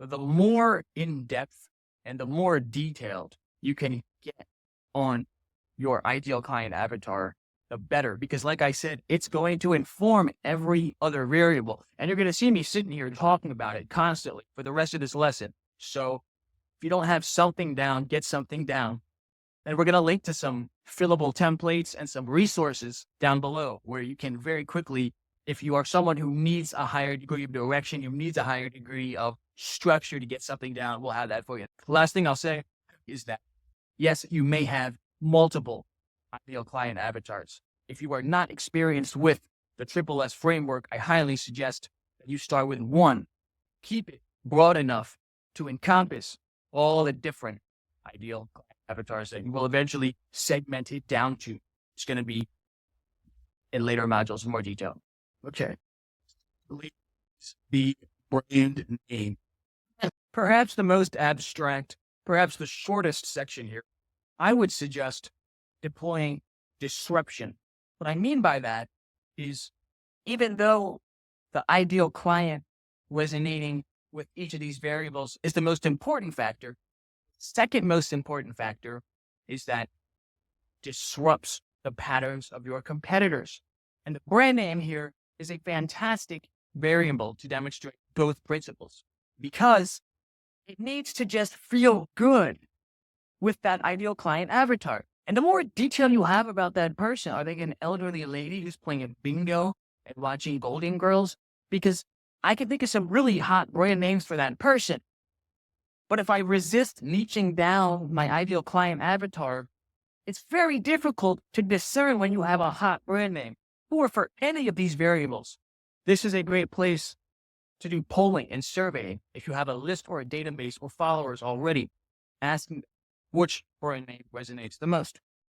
the more in-depth and the more detailed you can get on your ideal client avatar, the better. Because like I said, it's going to inform every other variable. And you're going to see me sitting here talking about it constantly for the rest of this lesson. So if you don't have something down, get something down. And we're going to link to some fillable templates and some resources down below where you can very quickly, if you are someone who needs a higher degree of direction, who needs a higher degree of structure to get something down, we'll have that for you. The last thing I'll say is that, yes, you may have multiple ideal client avatars. If you are not experienced with the Triple S framework, I highly suggest that you start with one. Keep it broad enough to encompass all the different ideal client avatars that you will eventually segment it down to. It's going to be in later modules in more detail. Okay. The brand name. Perhaps the most abstract, perhaps the shortest section here. I would suggest deploying disruption. What I mean by that is, even though the ideal client resonating with each of these variables is the most important factor, second most important factor is that disrupts the patterns of your competitors. And the brand name here is a fantastic variable to demonstrate both principles, because it needs to just feel good with that ideal client avatar. And the more detail you have about that person, are they an elderly lady who's playing a bingo and watching Golden Girls? Because I can think of some really hot brand names for that person. But if I resist niching down my ideal client avatar, it's very difficult to discern when you have a hot brand name. Or for any of these variables, this is a great place to do polling and surveying. If you have a list or a database or followers already, asking which brand name resonates the most.